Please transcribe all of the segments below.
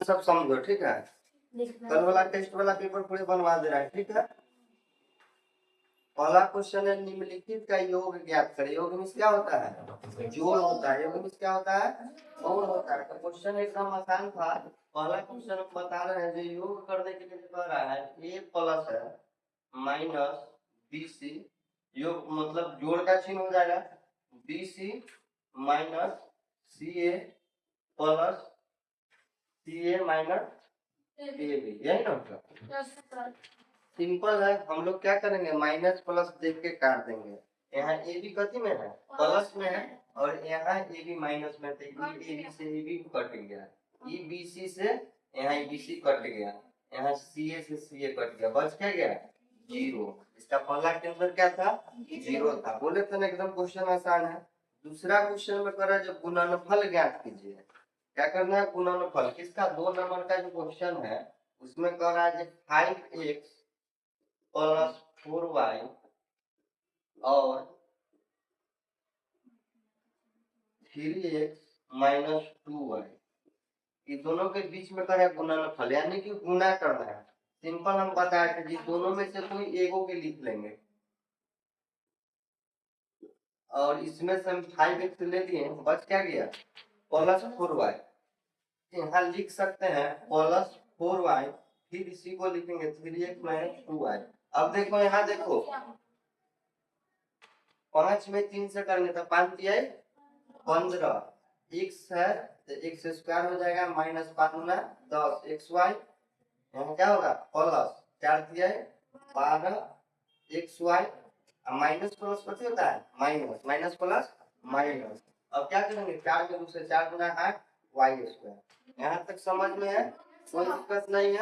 सब समझो, ठीक है। कल वाला टेस्ट वाला पेपर पूरे बनवा दे रहा है, ठीक है। पहला क्वेश्चन है निम्नलिखित का योग ज्ञात करें। योग में क्या होता है? जोड़ होता है। योग में क्या होता है? जोड़ होता है। तो क्वेश्चन एकदम आसान था। पहला क्वेश्चन हम बता रहे हैं जो योग करने के लिए कह रहा है a प्लस है माइनस bc, योग मतलब जोड़ का चिन्ह हो जाएगा bc minus ca plus ca minus ab, यही ना होगा। सिंपल है। हम लोग क्या करेंगे, माइनस प्लस देख के काट देंगे। यहाँ ए बी कथी में है? प्लस में है, और यहाँ ए बी माइनस में। तो ए बी से ए बी कट गया, ई बी सी से यहाँ ई बी सी कट गया, यहाँ सी ए से सी ए कट गया, बच क्या गया? जीरो। इसका पहला के अंदर क्या था? जीरो था। बोले थे ना एकदम क्वेश्चन आसान है। दूसरा क्वेश्चन में कह रहा है जब गुणनफल ज्ञात कीजिए। क्या करना है? गुणनफल। किसका? 2 नंबर का जो क्वेश्चन है उसमें कह रहा है 5x प्लस 4y और 3x माइनस 2y, ये दोनों के बीच में करें गुणनफल, यानी कि गुणा करना है। सिंपल हम बताए थे जी, दोनों में से कोई एगो के लिख लेंगे, और इसमें से हम 5x ले लिए, बच क्या गया? Plus 4y। यहाँ लिख सकते हैं प्लस 4y, फिर इसी को लिखेंगे 3x माइनस 2y। अब देखो यहाँ देखो, 5 में 3 से करेंगे तो 5 दिया 15, x है तो x स्क्वायर हो जाएगा माइनस 5 गुना 10 एक्स वाई, यहाँ क्या होगा? प्लस 4 दिया 12 एक्स वाई, माइनस प्लस कथी होता है? Minus, minus plus minus. अब क्या करेंगे? 4 के रूप से 4 गुना 8 वाई स्क्वायर। यहाँ तक समझ में है? कोई दिक्कत नहीं है।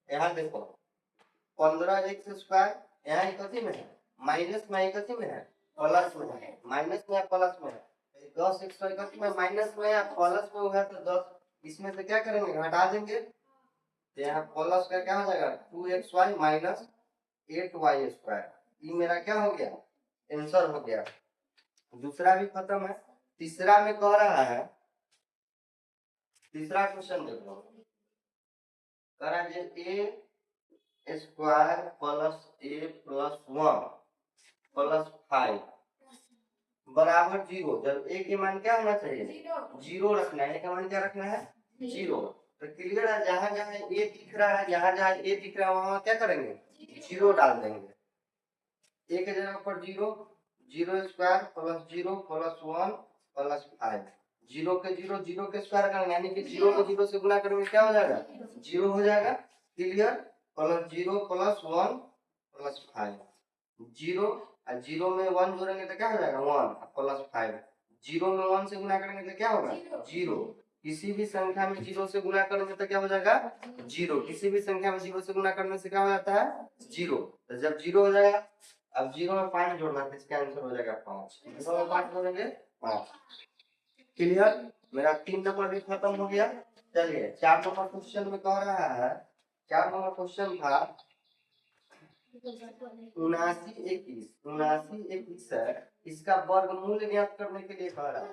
यहाँ देखो 15 एक्स स्क्वायर, यहाँ कथी में है? माइनस में, कथी में है? प्लस में है। माइनस में या प्लस में है? 10 एक्स कथी में? माइनस में या प्लस में हुआ तो 10, इसमें से क्या करेंगे? घटा देंगे। तो यहाँ प्लस का क्या हो जाएगा? 2xy minus 8y square. ये मेरा क्या हो गया? आंसर हो गया। दूसरा भी खत्म है। तीसरा में कह रहा है, तीसरा क्वेश्चन देखो, कह रहा है a square plus a plus 1 plus 5 बराबर 0। जब a के मान क्या होना चाहिए? जीरो रखना है। a का मान क्या रखना है? जीरो। तो क्लियर है, जहां जहां a दिख रहा है, जहां जहां a दिख रहा है वहां क्या करेंगे? जीरो डाल देंगे। a के जगह पर zero, 0 square plus 0 plus 1 plus 5, zero के जीरो, जीरो के स्क्वायर करेंगे, यानी कि जीरो को जीरो से गुना करेंगे क्या हो जाएगा? जीरो हो जाएगा। Clear. Plus 0 plus 1 plus 5, zero और जीरो में 1 जोड़ेंगे तो क्या हो जाएगा? 1 प्लस 5, जीरो में 1 से गुना करेंगे तो क्या होगा? जीरो। किसी भी संख्या में जीरो से गुना करेंगे तो क्या हो जाएगा? जीरो। किसी भी संख्या में जीरो से गुना करने से क्या हो जाता है? जीरो। तो जब जीरो हो जाएगा, अब जीरो में 5 जोड़ना है, इसका आंसर हो जाएगा 5। जीरो में 5 जोड़ेंगे 5। क्लियर। मेरा 3 नंबर भी खत्म हो गया। चलिए 4 नंबर क्वेश्चन में कह रहा है, 4 नंबर क्वेश्चन था 79 21 है, इसका वर्गमूल ज्ञात करने के लिए कह रहा है।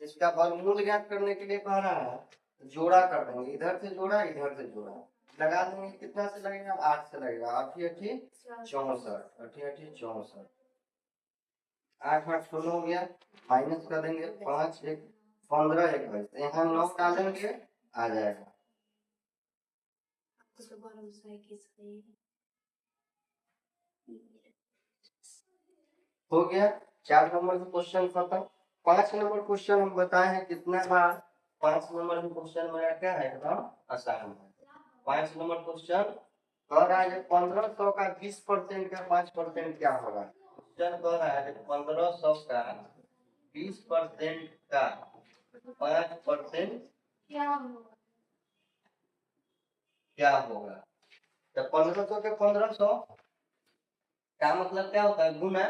इसका वर्गमूल ज्ञात करने के लिए कह रहा है, जोड़ा कर देंगे, इधर से जोड़ा इधर से जोड़ा, लगा देंगे। कितना से लगेगा? 8 से लगेगा। 8 8 64, 8 8 64, 8 8 16 हो गया। माइनस कर देंगे 5 1 15 21, यहाँ 9 डालेंगे आ जाएगा। हो गया 4 नंबर का क्वेश्चन खत्म। 5 नंबर क्वेश्चन हम बताए हैं कितना बार। 5 नंबर का क्वेश्चन मेरा क्या है? एकदम आसान है। 5 नंबर क्वेश्चन कह रहा है 1500 का 20% का 5% क्या होगा? क्वेश्चन कह रहा है 1500 का 20% का 5% क्या होगा? तो 1500 के 1500 का मतलब क्या होता है? गुना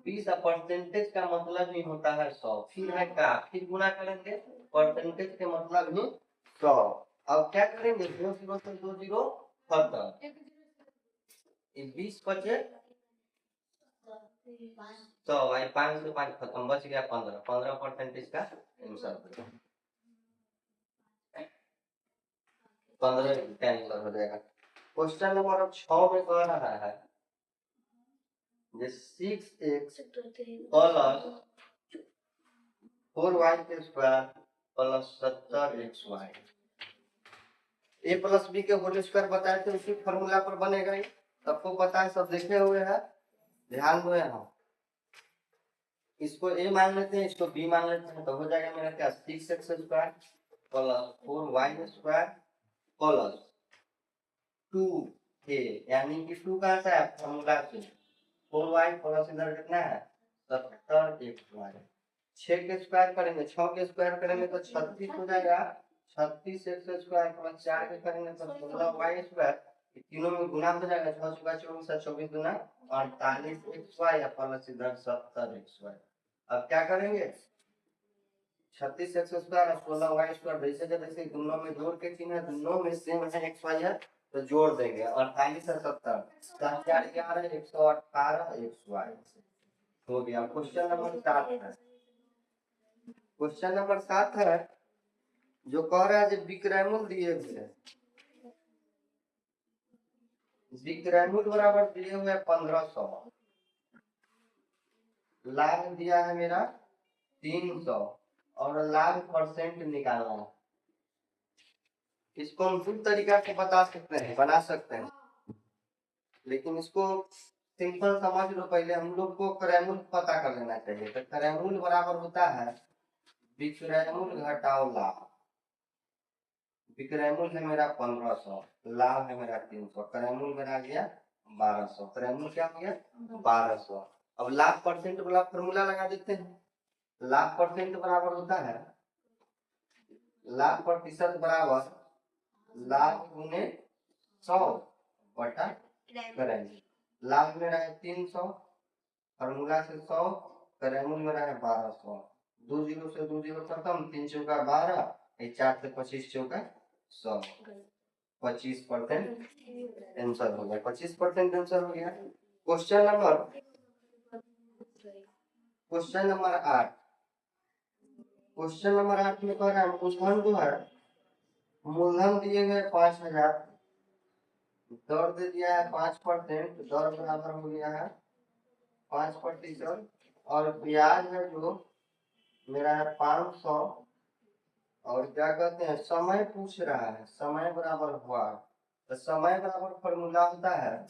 20, परसेंटेज का मतलब ही होता है 100, फिर है का, फिर गुना करेंगे, परसेंटेज के मतलब ही 100। अब क्या करेंगे? 2 0 से 2 0 खत्म, 20 बचे 100, 5 से 5 खत्म, बच गया 15, 15% का आंसर। 15 कैंसिल हो जाएगा। क्वेश्चन नंबर 6 में कह रहा है 6x प्लस 4y के स्क्वायर प्लस 70xy ए प्लस बी के होल स्क्वायर बताए थे, उसी फॉर्मूला पर बनेगा ये, सबको पता है, सब देखे हुए हैं, ध्यान दो यहाँ। इसको ए मान लेते हैं, इसको बी मान लेते हैं, तो हो जाएगा मेरा क्या 6x square plus 4y square plus 2a, यानी कि 2 कहाँ से है फॉर्मूला से, 4y प्लस इधर कितना है 70xy। 6 के स्क्वायर करेंगे, 6 के स्क्वायर करेंगे तो 36 हो जाएगा, 36x स्क्वायर प्लस 4 के करेंगे तो 16y स्क्वायर, तीनों में गुना हो जाएगा, 6 छुका 24 24 गुना 48xy प्लस इधर 70xy। अब क्या करेंगे 36x स्क्वायर और 16y स्क्वायर वैसे के वैसे दोनों में जोड़ के चिन्ह है, दोनों में सेम है xy है तो जोड़ देंगे, 48 और 70 10 4 11 118xy हो गया। क्वेश्चन नंबर 7 है, क्वेश्चन नंबर 7 है जो कह रहा है विक्रयमूल्य दिए हुए, विक्रयमूल्य बराबर दिए हुए 1500, लाभ दिया है मेरा 300 और लाभ परसेंट निकालना है। इसको हम दो तरीका से बता सकते हैं, बना सकते हैं, लेकिन इसको सिंपल समझ लो। पहले हम लोग को क्रयमूल्य पता कर लेना चाहिए। तो क्रयमूल्य बराबर होता है विक्रयमूल्य घटाओ लाभ। विक्रयमूल्य है मेरा 1500, लाभ है मेरा 300, क्रयमूल्य मेरा गया 1200, क्रयमूल्य क्या हो गया 1200। अब लाभ परसेंट वाला फॉर्मूला लगा देते हैं। लाभ परसेंट बराबर होता है लाभ प्रतिशत बराबर लाभ गुने 100 बटा क्रयमूल्य। लाभ मेरा है 300, फॉर्मूला से 100, क्रयमूल्य मेरा है 1200, 2 जीरो से 2 जीरो खत्म, 3 चौका 12, 4 से 25 चौका 100, 25% आंसर हो गया, 25% आंसर हो गया। क्वेश्चन नंबर 8, क्वेश्चन नंबर 8 में कह रहा है मूलधन जो है, मूलधन दिए गए 5000, दर दे दिया है 5%, दर बराबर हो गया है 5%, और ब्याज है जो मेरा है 500, और क्या कहते हैं समय पूछ रहा है, समय बराबर हुआ, तो समय बराबर फॉर्मूला होता है,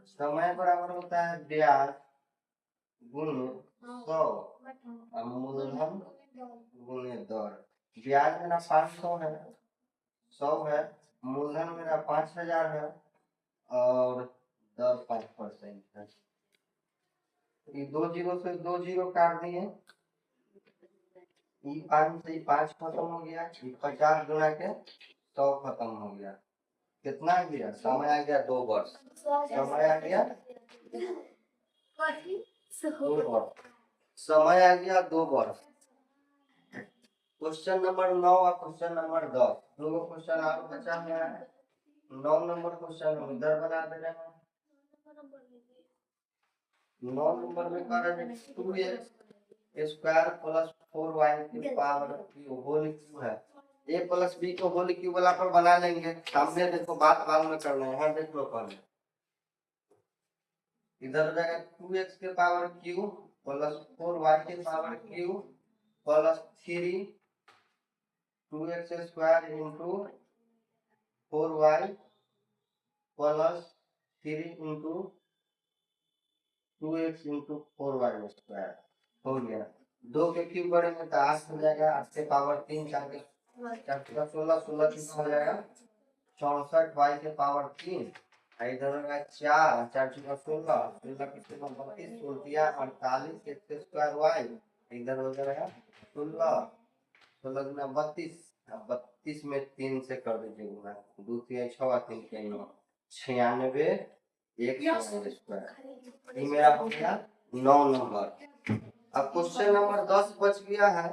समय बराबर होता है ब्याज गुने 100 और मूलधन गुने दर। ब्याज मेरा 500 है, 100 है, मूलधन मेरा 5000 है और दर 5% है। ये 2 जीरो से 2 जीरो काट दिए, 5 से 5 खत्म हो गया, 50 गुना के 100 खत्म हो गया, कितना आ गया समय आ गया 2 वर्ष, समय आ गया 2 वर्ष, समय आ गया 2 वर्ष। क्वेश्चन नंबर 9 और क्वेश्चन नंबर 10 दो क्वेश्चन और बचा हुआ है। 9 नंबर क्वेश्चन हम इधर बना दे रहे हैं। 9 नंबर में कह रहे हैं 2x स्क्वायर प्लस 4y की पावर क्यूब होल क्यूब है। a प्लस बी को होल क्यूब वाला पर बना लेंगे, सामने देखो, बात बाद में करना है, यहाँ देख लो पहले। इधर हो जाएगा 2x के पावर क्यूब प्लस 4y के power cube plus 3 2x square into 4y plus 3 into 2x into 4y square हो गया। 2 के क्यूब करेंगे तो 8 हो जाएगा, 8 के पावर 3, 4 के 16, 16 कितना हो जाएगा 64, y के पावर 3, इधर होगा 4, 4 चौका 16, 16 के 32, 48 x स्क्वायर y, इधर हो जाएगा 16, 16 गुना 32, 32 में 3 से कर दीजिए गुना, 2 3 6 3 के 9, 96 x स्क्वायर। ये मेरा हो गया 9 नंबर। अब क्वेश्चन नंबर 10 बच गया है,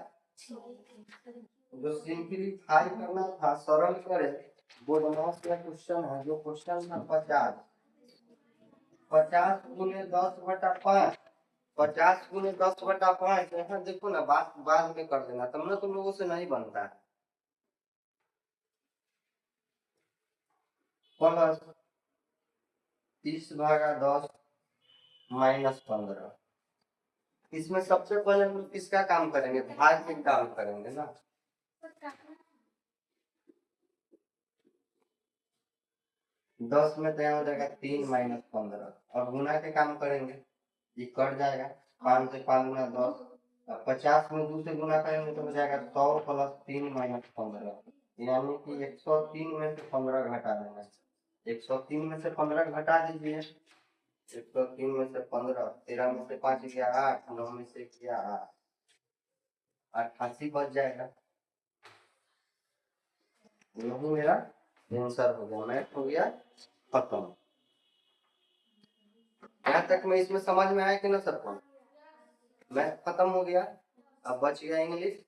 जो सिंपलीफाई करना था, सरल करे, वो बोनस का क्वेश्चन है, जो क्वेश्चन था 50 गुने 10 बटा 5, 50 गुने 10 बटा 5, यहाँ देखो ना, बात बाद में कर देना, तुम लोगों से नहीं बनता है, प्लस 30/10 माइनस 15। इसमें सबसे पहले हम किसका काम करेंगे? भाग के काम करेंगे ना। 10 में तो यहाँ हो जाएगा 3 माइनस 15 और गुना के काम करेंगे, ये कट जाएगा। 5 से 5 गुना 10, 50 में 2 से गुना करेंगे तो हो जाएगा 100 प्लस 3 माइनस 15, यानी कि 103 में से 15 घटा देना है। 103 में से 15 घटा दीजिए। 103 में से 15, 13 में से 5 गया 8, 9 में से गया 8, 88 बच जाएगा। यही मेरा आंसर हो गया, मैथ हो गया खत्म। यहाँ तक में इसमें समझ में आया कि ना सबको? मैथ खत्म हो गया, अब बच गया इंग्लिश।